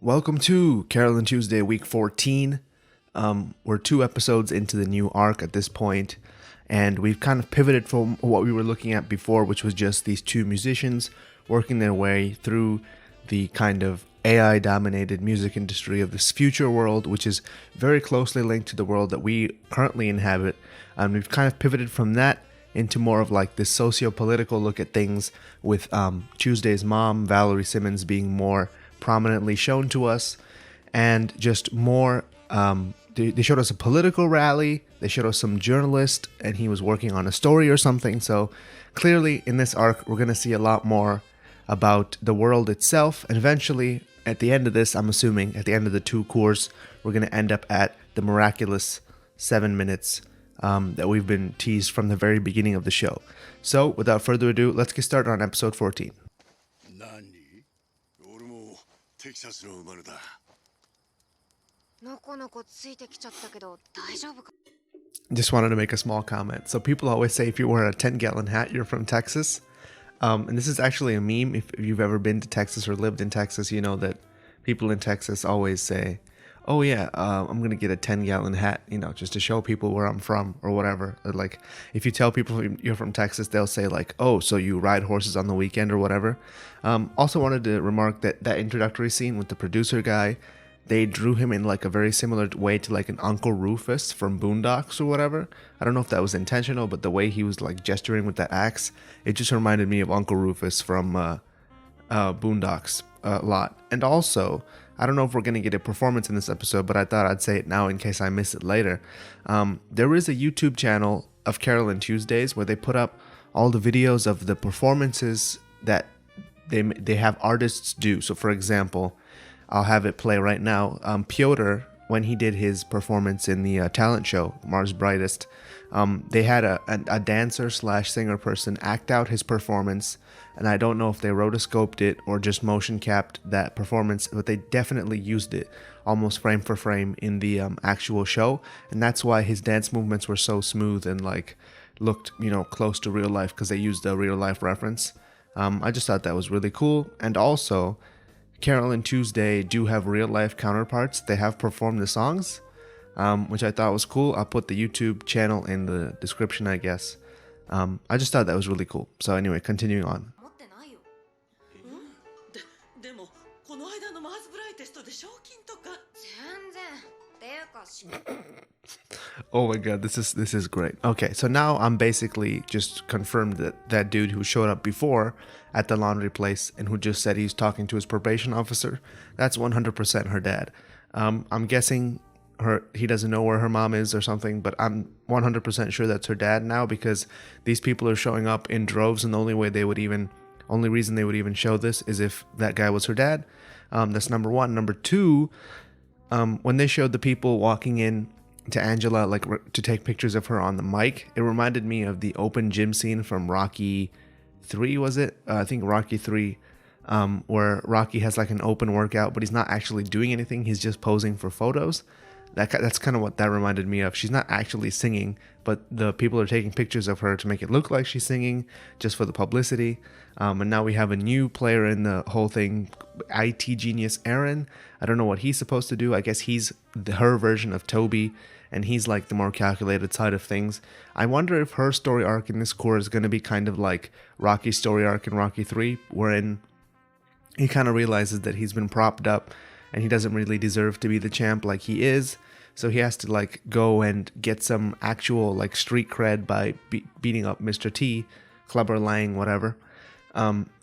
Welcome to Carole Tuesday, week 14. We're 2 episodes into the new arc at this point, and we've kind of pivoted from what we were looking at before, which was just these two musicians working their way through the kind of AI-dominated music industry of this future world, which is very closely linked to the world that we currently inhabit. And we've kind of pivoted from that into more of like this socio-political look at things, with Tuesday's mom, Valerie Simmons, being more prominently shown to us, and just more they showed us a political rally, they showed us some journalist, and he was working on a story or something. So clearly in this arc we're going to see a lot more about the world itself, and eventually at the end of this, I'm assuming at the end of the 2 cours, we're going to end up at the miraculous 7 minutes that we've been teased from the very beginning of the show. So without further ado, let's get started on episode 14. Just wanted to make a small comment. So people always say if you wear a 10-gallon hat, you're from Texas. And this is actually a meme. If you've ever been to Texas or lived in Texas, you know that people in Texas always say, oh yeah, I'm going to get a 10-gallon hat, just to show people where I'm from or whatever. Like, if you tell people you're from Texas, they'll say like, oh, so you ride horses on the weekend or whatever. Also wanted to remark that introductory scene with the producer guy, they drew him in like a very similar way to like an Uncle Rufus from Boondocks or whatever. I don't know if that was intentional, but the way he was like gesturing with that axe, it just reminded me of Uncle Rufus from Boondocks a lot. And also, I don't know if we're going to get a performance in this episode, but I thought I'd say it now in case I miss it later. There is a YouTube channel of Carole Tuesdays where they put up all the videos of the performances that they have artists do. So for example, I'll have it play right now. Piotr, when he did his performance in the talent show, Mars Brightest, they had a dancer / singer person act out his performance, and I don't know if they rotoscoped it or just motion capped that performance, but they definitely used it almost frame for frame in the actual show, and that's why his dance movements were so smooth and like looked close to real life, because they used a real life reference. I just thought that was really cool. And also, Carole Tuesday do have real life counterparts. They have performed the songs, which I thought was cool. I'll put the YouTube channel in the description, I guess. I just thought that was really cool. So anyway, continuing on. Oh my god, this is great. Okay, so now I'm basically just confirmed that dude who showed up before at the laundry place and who just said he's talking to his probation officer, that's 100% her dad. I'm guessing he doesn't know where her mom is or something, but I'm 100% sure that's her dad now, because these people are showing up in droves, and the only reason they would even show this is if that guy was her dad. That's number one. Number two, when they showed the people walking in to Angela, like to take pictures of her on the mic, it reminded me of the open gym scene from Rocky 3, was it? I think Rocky 3, where Rocky has like an open workout, but he's not actually doing anything. He's just posing for photos. That's kind of what that reminded me of. She's not actually singing, but the people are taking pictures of her to make it look like she's singing, just for the publicity. And now we have a new player in the whole thing, IT genius Aaron. I don't know what he's supposed to do. I guess he's her version of Toby, and he's like the more calculated side of things. I wonder if her story arc in this core is going to be kind of like Rocky's story arc in Rocky 3, wherein he kind of realizes that he's been propped up and he doesn't really deserve to be the champ like he is. So he has to like go and get some actual like street cred by beating up Mr. T, Clubber Lang, whatever.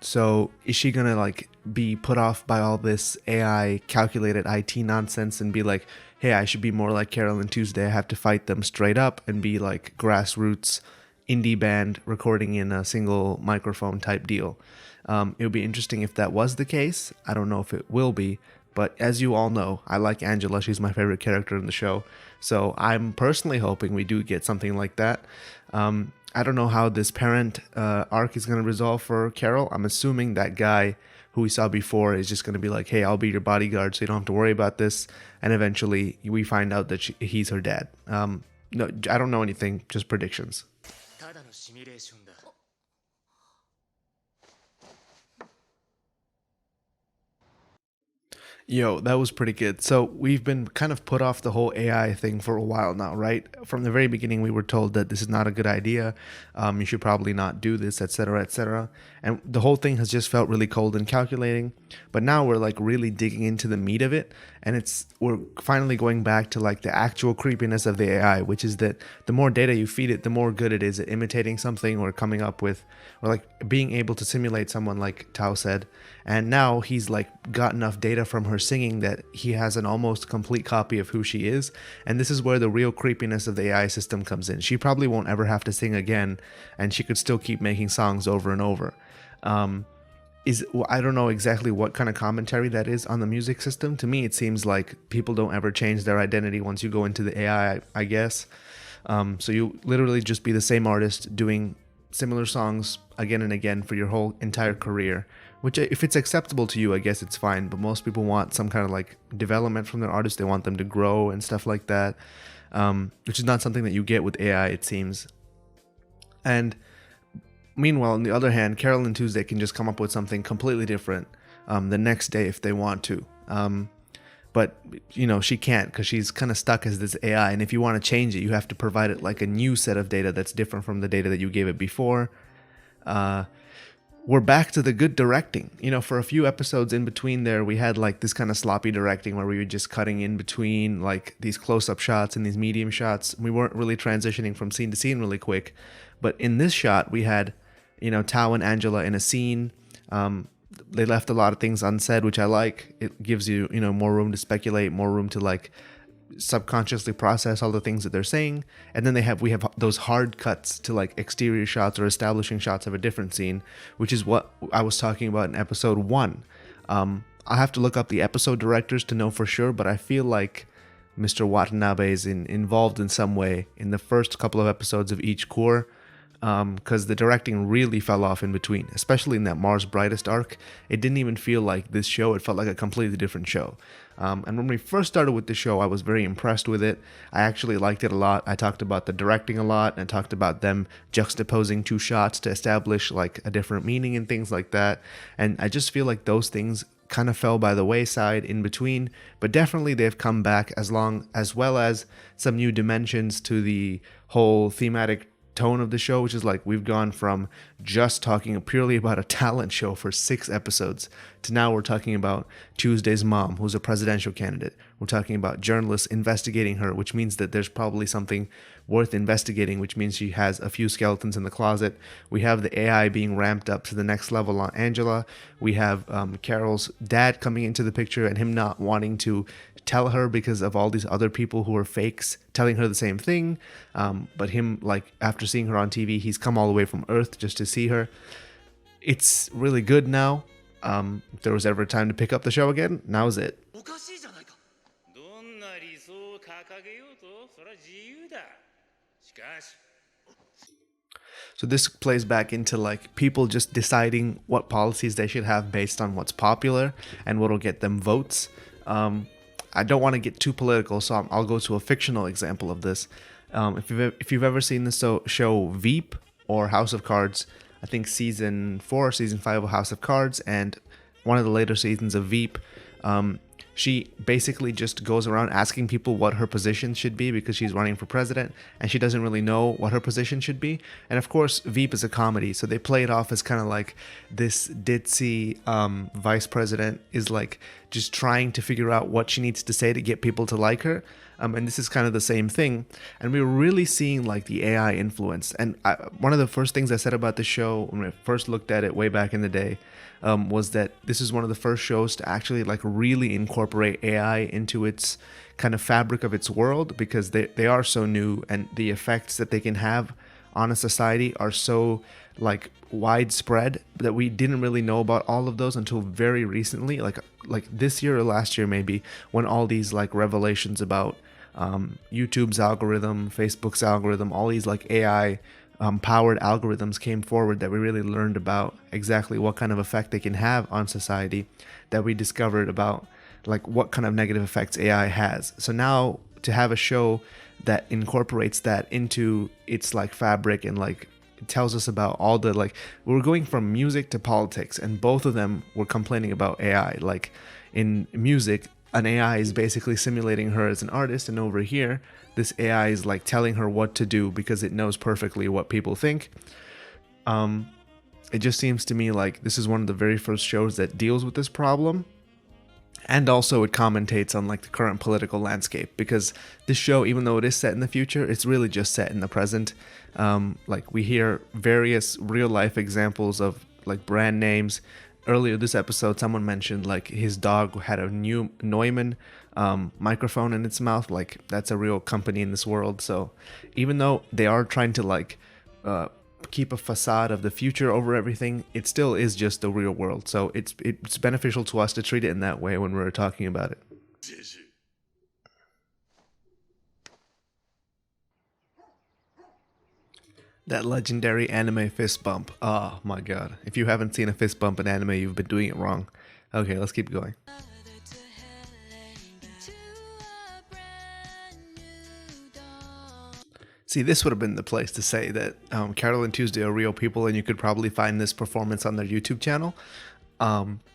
So is she gonna like be put off by all this AI calculated IT nonsense and be like, hey, I should be more like Carole Tuesday. I have to fight them straight up and be like grassroots indie band recording in a single microphone type deal. It would be interesting if that was the case. I don't know if it will be. But as you all know, I like Angela. She's my favorite character in the show. So I'm personally hoping we do get something like that. I don't know how this parent arc is going to resolve for Carole. I'm assuming that guy who we saw before is just going to be like, hey, I'll be your bodyguard so you don't have to worry about this. And eventually we find out that he's her dad. No, I don't know anything, just predictions. Yo, that was pretty good. So we've been kind of put off the whole AI thing for a while now, right? From the very beginning, we were told that this is not a good idea. You should probably not do this, etc., etc. And the whole thing has just felt really cold and calculating. But now we're like really digging into the meat of it, and we're finally going back to like the actual creepiness of the AI, which is that the more data you feed it, the more good it is at imitating something or coming up with, or like being able to simulate someone, like Tao said. And now he's like got enough data from her singing that he has an almost complete copy of who she is. And this is where the real creepiness of the AI system comes in. She probably won't ever have to sing again, and she could still keep making songs over and over. I don't know exactly what kind of commentary that is on the music system. To me, it seems like people don't ever change their identity once you go into the AI, I guess. So you literally just be the same artist doing similar songs again and again for your whole entire career, which if it's acceptable to you, I guess it's fine. But most people want some kind of like development from their artists. They want them to grow and stuff like that, which is not something that you get with AI, it seems. And meanwhile, on the other hand, Carole Tuesday can just come up with something completely different the next day if they want to. But, she can't, because she's kind of stuck as this AI. And if you want to change it, you have to provide it like a new set of data that's different from the data that you gave it before. We're back to the good directing. For a few episodes in between there, we had like this kind of sloppy directing where we were just cutting in between like these close-up shots and these medium shots. We weren't really transitioning from scene to scene really quick. But in this shot, we had, Tao and Angela in a scene. They left a lot of things unsaid, which I like. It gives you, more room to speculate, more room to like subconsciously process all the things that they're saying. And then we have those hard cuts to like exterior shots or establishing shots of a different scene, which is what I was talking about in episode 1. I have to look up the episode directors to know for sure, but I feel like Mr. Watanabe is involved in some way in the first couple of episodes of each core. Because the directing really fell off in between, especially in that Mars Brightest arc. It didn't even feel like this show. It felt like a completely different show. And when we first started with the show, I was very impressed with it. I actually liked it a lot. I talked about the directing a lot, and I talked about them juxtaposing two shots to establish like a different meaning and things like that. And I just feel like those things kind of fell by the wayside in between, but definitely they've come back as well as some new dimensions to the whole thematic tone of the show, which is like we've gone from just talking purely about a talent show for 6 episodes to now we're talking about Tuesday's mom, who's a presidential candidate. We're talking about journalists investigating her, which means that there's probably something worth investigating, which means she has a few skeletons in the closet. We have the AI being ramped up to the next level on Angela. We have Carole's dad coming into the picture and him not wanting to tell her because of all these other people who are fakes telling her the same thing. But him, like, after seeing her on TV, he's come all the way from Earth just to see her. It's really good now. If there was ever a time to pick up the show again, now's it. So this plays back into like people just deciding what policies they should have based on what's popular and what'll get them votes. I don't want to get too political, so I'll go to a fictional example of this. If you've ever seen the show Veep or House of Cards, I think season 4, season 5 of House of Cards, and one of the later seasons of Veep, she basically just goes around asking people what her position should be because she's running for president, and she doesn't really know what her position should be. And of course, Veep is a comedy, so they play it off as kind of like this ditzy vice president is like just trying to figure out what she needs to say to get people to like her. And this is kind of the same thing. And we were really seeing like the AI influence. And one of the first things I said about the show when I first looked at it way back in the day was that this is one of the first shows to actually like really incorporate AI into its kind of fabric of its world, because they are so new and the effects that they can have on a society are so like widespread that we didn't really know about all of those until very recently, like this year or last year maybe, when all these like revelations about YouTube's algorithm, Facebook's algorithm, all these like AI powered algorithms came forward, that we really learned about exactly what kind of effect they can have on society, that we discovered about like what kind of negative effects AI has. So now to have a show that incorporates that into its like fabric and like it tells us about all the like, we're going from music to politics, and both of them were complaining about AI. Like in music, an AI is basically simulating her as an artist, and over here, this AI is like telling her what to do because it knows perfectly what people think. It just seems to me like this is one of the very first shows that deals with this problem. And also it commentates on like the current political landscape, because this show, even though it is set in the future, it's really just set in the present. Like we hear various real life examples of like brand names. Earlier this episode, someone mentioned like his dog had a new Neumann microphone in its mouth. Like that's a real company in this world. So even though they are trying to like keep a facade of the future over everything, it still is just the real world. So it's beneficial to us to treat it in that way when we're talking about it. That legendary anime fist bump. Oh my god. If you haven't seen a fist bump in anime, you've been doing it wrong. Okay, let's keep going. See, this would have been the place to say that Carole and Tuesday are real people, and you could probably find this performance on their YouTube channel.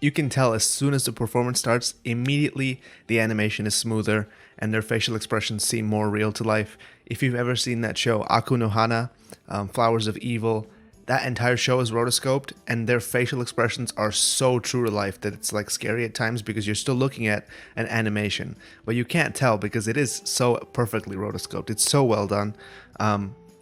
You can tell as soon as the performance starts, immediately the animation is smoother and their facial expressions seem more real to life. If you've ever seen that show Aku no Hana, Flowers of Evil, that entire show is rotoscoped, and their facial expressions are so true to life that it's like scary at times because you're still looking at an animation, but you can't tell because it is so perfectly rotoscoped. It's so well done.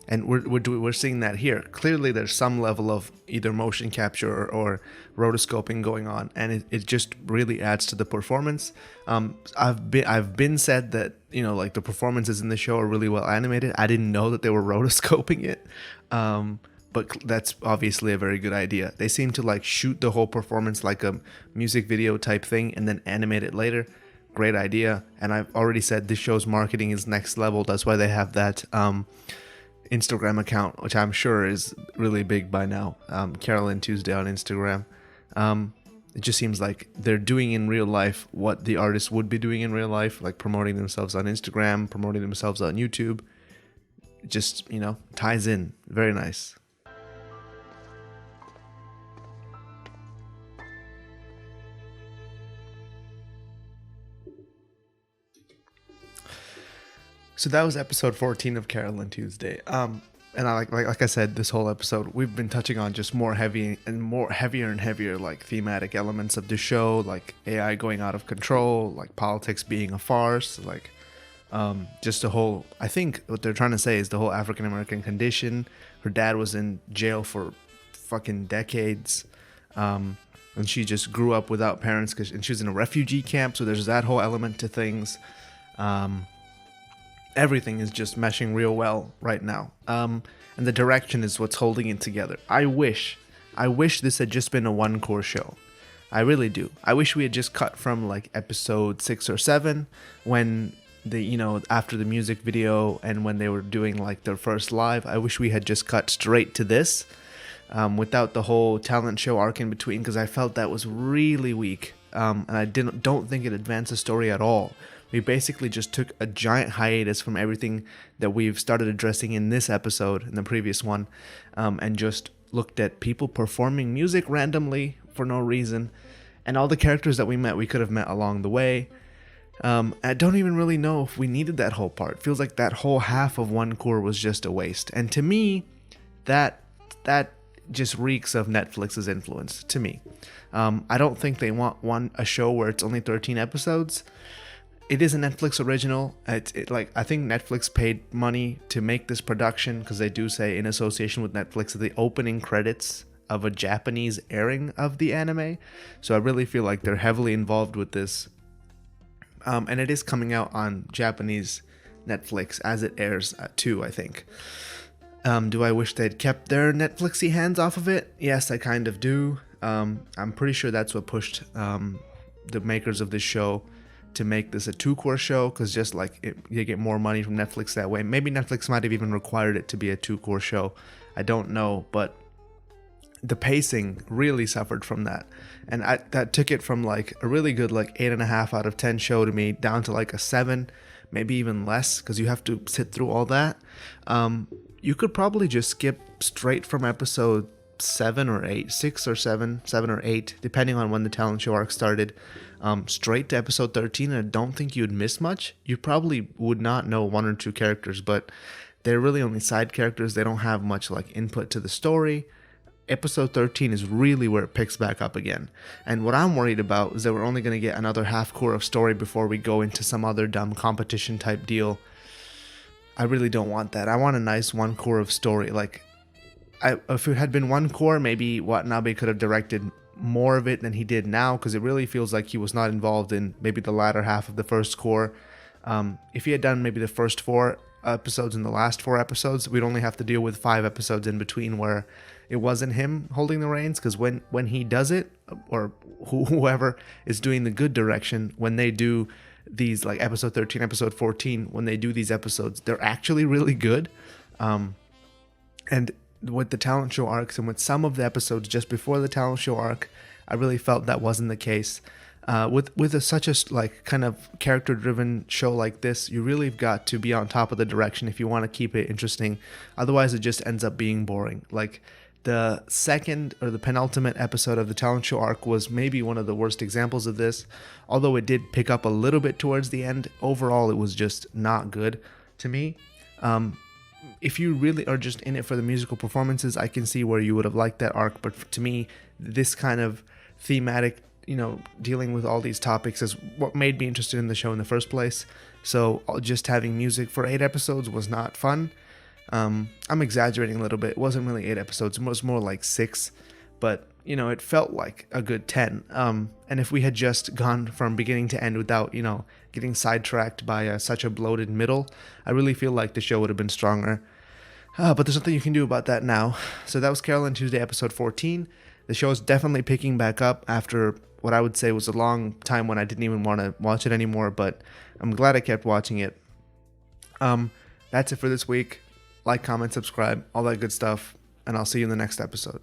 And we're seeing that here. Clearly, there's some level of either motion capture or rotoscoping going on, and it just really adds to the performance. I've been said that like the performances in the show are really well animated. I didn't know that they were rotoscoping it, but that's obviously a very good idea. They seem to like shoot the whole performance like a music video type thing and then animate it later. Great idea. And I've already said this show's marketing is next level. That's why they have that Instagram account, which I'm sure is really big by now. Carole Tuesday on Instagram. It just seems like they're doing in real life what the artists would be doing in real life, like promoting themselves on Instagram, promoting themselves on YouTube. It just, ties in. Very nice. So that was episode 14 of Carole Tuesday. And I like I said, this whole episode we've been touching on just heavier and heavier like thematic elements of the show, like AI going out of control, like politics being a farce, like just the whole. I think what they're trying to say is the whole African American condition. Her dad was in jail for fucking decades, and she just grew up without parents and she was in a refugee camp. So there's that whole element to things. Everything is just meshing real well right now. And the direction is what's holding it together. I wish this had just been a one-core show. I really do. I wish we had just cut from like episode 6 or 7 when after the music video and when they were doing like their first live. I wish we had just cut straight to this without the whole talent show arc in between, because I felt that was really weak. And I don't think it advanced the story at all. We basically just took a giant hiatus from everything that we've started addressing in this episode, in the previous one, and just looked at people performing music randomly for no reason, and all the characters that we could have met along the way. I don't even really know if we needed that whole part. It feels like that whole half of one core was just a waste. And to me, that just reeks of Netflix's influence, to me. I don't think they want a show where it's only 13 episodes. It is a Netflix original. I think Netflix paid money to make this production, because they do say in association with Netflix the opening credits of a Japanese airing of the anime. So I really feel like they're heavily involved with this. And it is coming out on Japanese Netflix as it airs too, I think. Do I wish they'd kept their Netflixy hands off of it? Yes, I kind of do. I'm pretty sure that's what pushed the makers of this show to make this a 2-core show, because just like you get more money from Netflix that way. Maybe Netflix might have even required it to be a 2-core show. I don't know, but the pacing really suffered from that, and that took it from like a really good like 8.5 out of 10 show to me down to like a 7, maybe even less, because you have to sit through all that. You could probably just skip straight from episode 7 or 8, 6 or 7 or 8, depending on when the talent show arc started. straight to episode 13, and I don't think you'd miss much. You probably would not know one or two characters, but they're really only side characters. They don't have much like input to the story. Episode 13 is really where it picks back up again. And what I'm worried about is that we're only going to get another half core of story before we go into some other dumb competition type deal. I really don't want that. I want a nice one core of story. Like, if it had been one core, maybe Watanabe could have directed more of it than he did now, because it really feels like he was not involved in maybe the latter half of the first core. If he had done maybe the first 4 episodes and the last 4 episodes, we'd only have to deal with 5 episodes in between where it wasn't him holding the reins, because when he does it, or whoever is doing the good direction, when they do these, like episode 13, episode 14, when they do these episodes, they're actually really good. And with the talent show arcs and with some of the episodes just before the talent show arc, I really felt that wasn't the case. With such a like kind of character driven show like this, you really have got to be on top of the direction if you want to keep it interesting. Otherwise it just ends up being boring. Like the second or the penultimate episode of the talent show arc was maybe one of the worst examples of this. Although it did pick up a little bit towards the end, overall it was just not good to me. If you really are just in it for the musical performances, I can see where you would have liked that arc. But to me, this kind of thematic, dealing with all these topics is what made me interested in the show in the first place. So just having music for 8 episodes was not fun. I'm exaggerating a little bit. It wasn't really 8 episodes. It was more like 6. But, it felt like a good 10. And if we had just gone from beginning to end without, getting sidetracked by such a bloated middle, I really feel like the show would have been stronger. But there's nothing you can do about that now. So that was Carole Tuesday, episode 14. The show is definitely picking back up after what I would say was a long time when I didn't even want to watch it anymore, but I'm glad I kept watching it. That's it for this week. Like, comment, subscribe, all that good stuff, and I'll see you in the next episode.